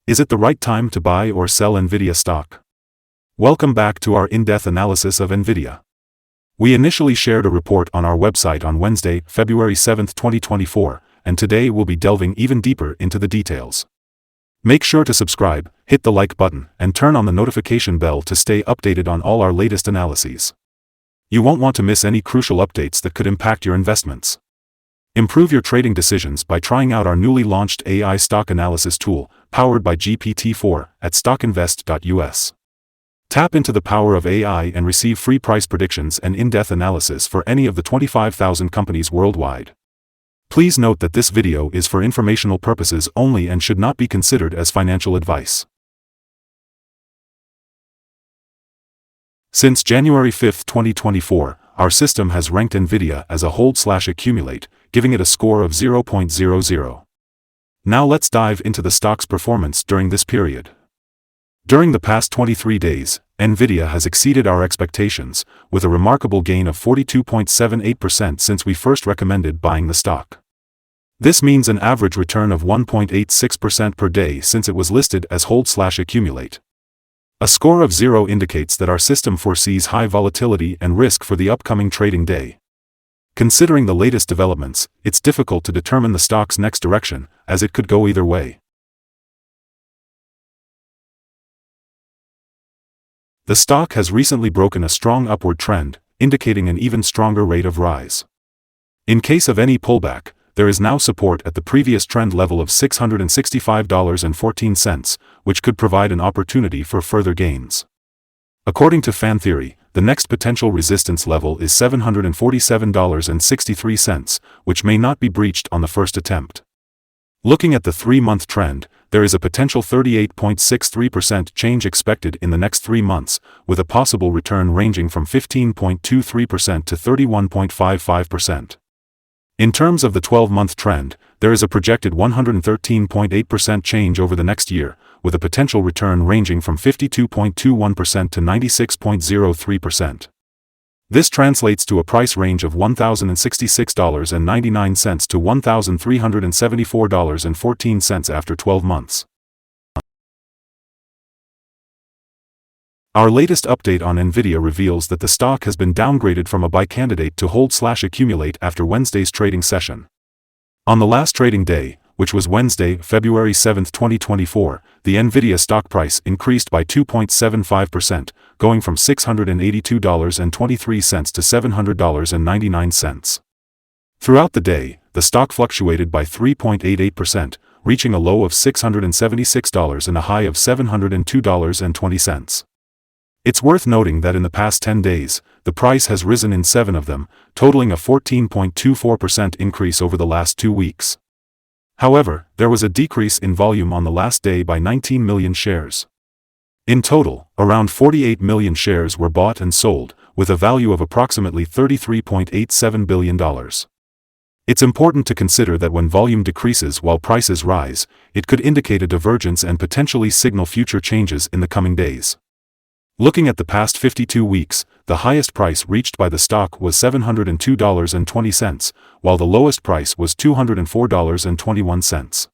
Is it the right time to buy or sell Nvidia stock? Welcome back to our in-depth analysis of Nvidia. We initially shared a report on our website on Wednesday, February 7, 2024, and today we'll be delving even deeper into the details. Make sure to subscribe, hit the like button, and turn on the notification bell to stay updated on all our latest analyses. You won't want to miss any crucial updates that could impact your investments. Improve your trading decisions by trying out our newly launched AI stock analysis tool, powered by GPT-4, at StockInvest.us. Tap into the power of AI and receive free price predictions and in-depth analysis for any of the 25,000 companies worldwide. Please note that this video is for informational purposes only and should not be considered as financial advice. Since January 5, 2024, our system has ranked Nvidia as a hold/accumulate, giving it a score of 0.00. Now let's dive into the stock's performance during this period. During the past 23 days, Nvidia has exceeded our expectations, with a remarkable gain of 42.78% since we first recommended buying the stock. This means an average return of 1.86% per day since it was listed as hold/accumulate. A score of 0 indicates that our system foresees high volatility and risk for the upcoming trading day. Considering the latest developments, it's difficult to determine the stock's next direction, as it could go either way. The stock has recently broken a strong upward trend, indicating an even stronger rate of rise. In case of any pullback, there is now support at the previous trend level of $665.14, which could provide an opportunity for further gains. According to fan theory, the next potential resistance level is $747.63, which may not be breached on the first attempt. Looking at the 3-month trend, there is a potential 38.63% change expected in the next 3 months, with a possible return ranging from 15.23% to 31.55%. In terms of the 12-month trend, there is a projected 113.8% change over the next year, with a potential return ranging from 52.21% to 96.03%. This translates to a price range of $1,066.99 to $1,374.14 after 12 months. Our latest update on Nvidia reveals that the stock has been downgraded from a buy candidate to hold/accumulate after Wednesday's trading session. On the last trading day, which was Wednesday, February 7, 2024, the Nvidia stock price increased by 2.75%, going from $682.23 to $700.99. Throughout the day, the stock fluctuated by 3.88%, reaching a low of $676 and a high of $702.20. It's worth noting that in the past 10 days, the price has risen in 7 of them, totaling a 14.24% increase over the last 2 weeks. However, there was a decrease in volume on the last day by 19 million shares. In total, around 48 million shares were bought and sold, with a value of approximately $33.87 billion. It's important to consider that when volume decreases while prices rise, it could indicate a divergence and potentially signal future changes in the coming days. Looking at the past 52 weeks, the highest price reached by the stock was $702.20, while the lowest price was $204.21.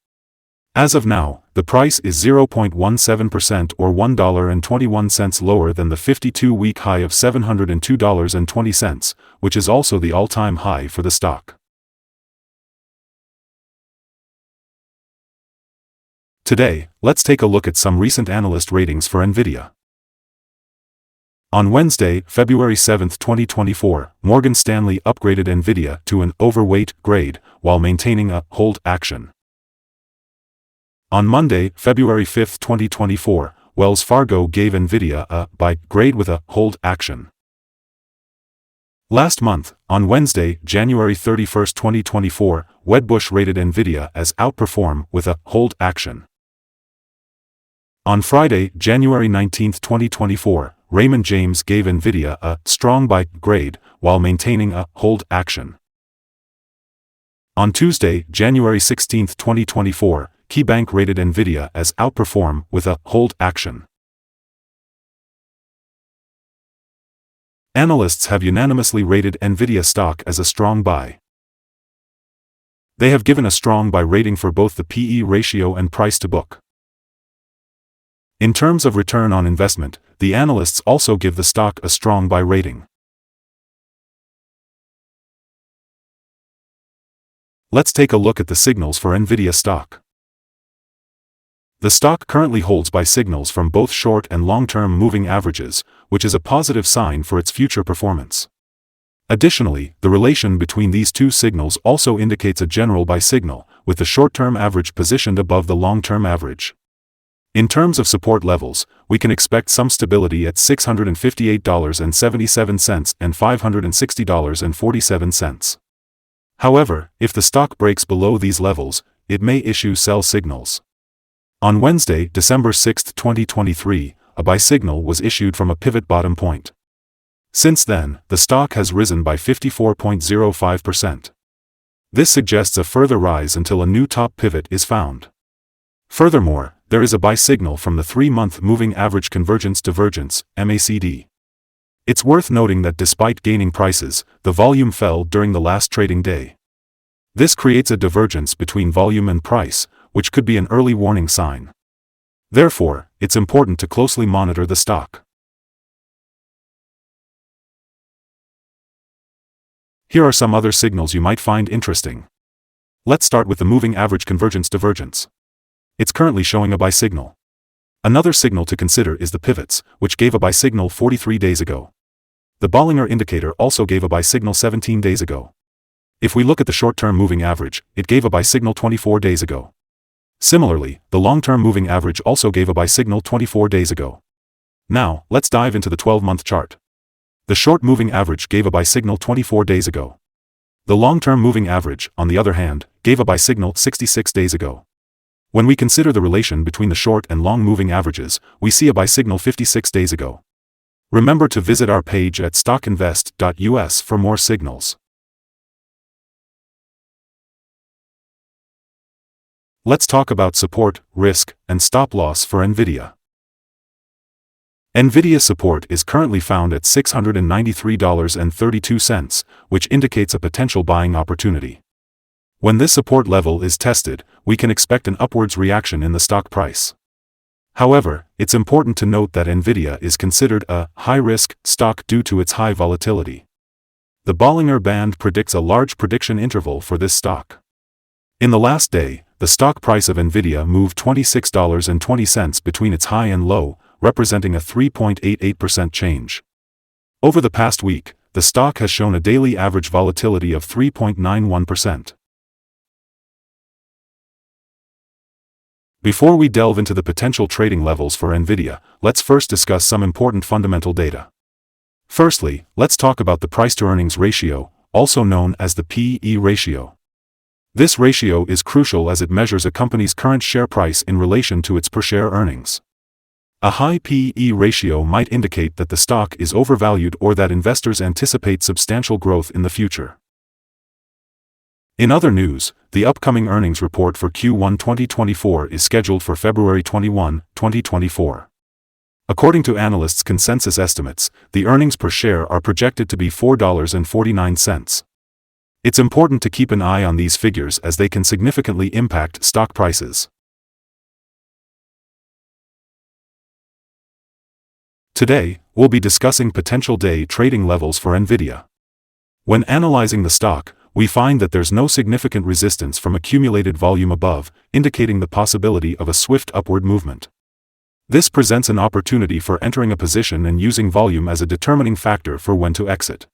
As of now, the price is 0.17% or $1.21 lower than the 52-week high of $702.20, which is also the all-time high for the stock. Today, let's take a look at some recent analyst ratings for Nvidia. On Wednesday, February 7, 2024, Morgan Stanley upgraded Nvidia to an overweight grade, while maintaining a hold action. On Monday, February 5, 2024, Wells Fargo gave Nvidia a buy grade with a hold action. Last month, on Wednesday, January 31, 2024, Wedbush rated Nvidia as outperform with a hold action. On Friday, January 19, 2024, Raymond James gave Nvidia a strong buy grade, while maintaining a hold action. On Tuesday, January 16, 2024, KeyBank rated Nvidia as outperform with a hold action. Analysts have unanimously rated Nvidia stock as a strong buy. They have given a strong buy rating for both the PE ratio and price to book. In terms of return on investment, the analysts also give the stock a strong buy rating. Let's take a look at the signals for Nvidia stock. The stock currently holds buy signals from both short and long-term moving averages, which is a positive sign for its future performance. Additionally, the relation between these two signals also indicates a general buy signal, with the short-term average positioned above the long-term average. In terms of support levels, we can expect some stability at $658.77 and $560.47. However, if the stock breaks below these levels, it may issue sell signals. On Wednesday, December 6, 2023, a buy signal was issued from a pivot bottom point. Since then, the stock has risen by 54.05%. This suggests a further rise until a new top pivot is found. Furthermore, there is a buy signal from the 3-month moving average convergence divergence, MACD. It's worth noting that despite gaining prices, the volume fell during the last trading day. This creates a divergence between volume and price, which could be an early warning sign. Therefore, it's important to closely monitor the stock. Here are some other signals you might find interesting. Let's start with the moving average convergence divergence. It's currently showing a buy signal. Another signal to consider is the pivots, which gave a buy signal 43 days ago. The Bollinger Indicator also gave a buy signal 17 days ago. If we look at the short-term moving average, it gave a buy signal 24 days ago. Similarly, the long-term moving average also gave a buy signal 24 days ago. Now, let's dive into the 12-month chart. The short moving average gave a buy signal 24 days ago. The long-term moving average, on the other hand, gave a buy signal 66 days ago. When we consider the relation between the short and long moving averages, we see a buy signal 56 days ago. Remember to visit our page at StockInvest.us for more signals. Let's talk about support, risk, and stop loss for Nvidia. Nvidia support is currently found at $693.32, which indicates a potential buying opportunity. When this support level is tested, we can expect an upwards reaction in the stock price. However, it's important to note that Nvidia is considered a high-risk stock due to its high volatility. The Bollinger Band predicts a large prediction interval for this stock. In the last day, the stock price of Nvidia moved $26.20 between its high and low, representing a 3.88% change. Over the past week, the stock has shown a daily average volatility of 3.91%. Before we delve into the potential trading levels for Nvidia, let's first discuss some important fundamental data. Firstly, let's talk about the price-to-earnings ratio, also known as the P/E ratio. This ratio is crucial as it measures a company's current share price in relation to its per-share earnings. A high P/E ratio might indicate that the stock is overvalued or that investors anticipate substantial growth in the future. In other news, the upcoming earnings report for Q1 2024 is scheduled for February 21, 2024. According to analysts' consensus estimates, the earnings per share are projected to be $4.49. It's important to keep an eye on these figures as they can significantly impact stock prices. Today, we'll be discussing potential day trading levels for Nvidia. When analyzing the stock, we find that there's no significant resistance from accumulated volume above, indicating the possibility of a swift upward movement. This presents an opportunity for entering a position and using volume as a determining factor for when to exit.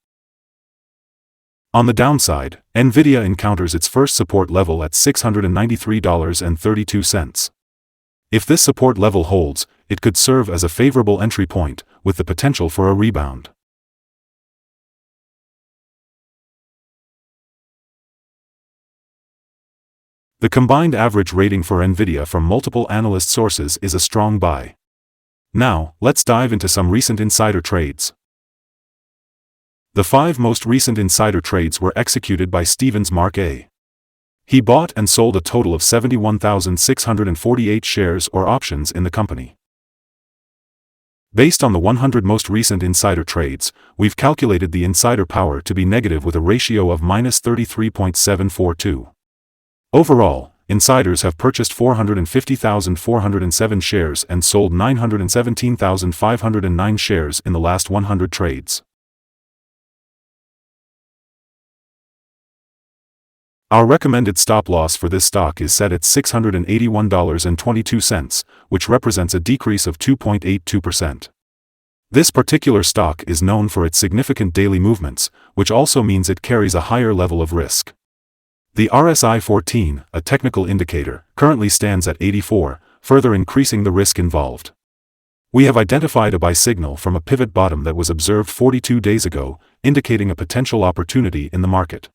On the downside, Nvidia encounters its first support level at $693.32. If this support level holds, it could serve as a favorable entry point, with the potential for a rebound. The combined average rating for Nvidia from multiple analyst sources is a strong buy. Now, let's dive into some recent insider trades. The 5 most recent insider trades were executed by Stevens Mark A. He bought and sold a total of 71,648 shares or options in the company. Based on the 100 most recent insider trades, we've calculated the insider power to be negative with a ratio of -33.742. Overall, insiders have purchased 450,407 shares and sold 917,509 shares in the last 100 trades. Our recommended stop loss for this stock is set at $681.22, which represents a decrease of 2.82%. This particular stock is known for its significant daily movements, which also means it carries a higher level of risk. The RSI 14, a technical indicator, currently stands at 84, further increasing the risk involved. We have identified a buy signal from a pivot bottom that was observed 42 days ago, indicating a potential opportunity in the market.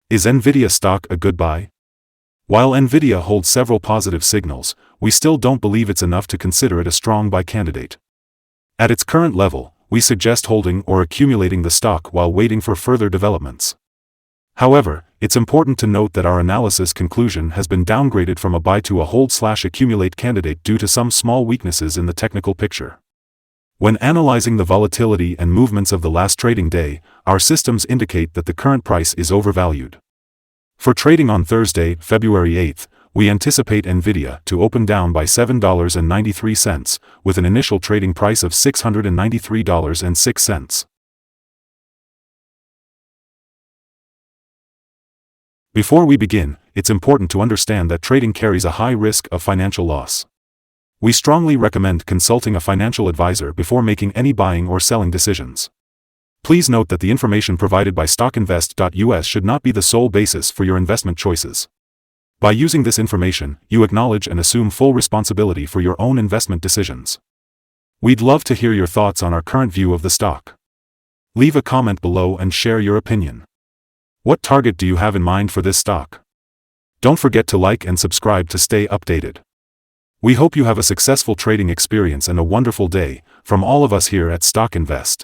Is Nvidia stock a good buy? While Nvidia holds several positive signals, we still don't believe it's enough to consider it a strong buy candidate. At its current level, we suggest holding or accumulating the stock while waiting for further developments. However, it's important to note that our analysis conclusion has been downgraded from a buy to a hold/accumulate candidate due to some small weaknesses in the technical picture. When analyzing the volatility and movements of the last trading day, our systems indicate that the current price is overvalued. For trading on Thursday, February 8th, we anticipate Nvidia to open down by $7.93, with an initial trading price of $693.06. Before we begin, it's important to understand that trading carries a high risk of financial loss. We strongly recommend consulting a financial advisor before making any buying or selling decisions. Please note that the information provided by StockInvest.us should not be the sole basis for your investment choices. By using this information, you acknowledge and assume full responsibility for your own investment decisions. We'd love to hear your thoughts on our current view of the stock. Leave a comment below and share your opinion. What target do you have in mind for this stock? Don't forget to like and subscribe to stay updated. We hope you have a successful trading experience and a wonderful day, from all of us here at StockInvest.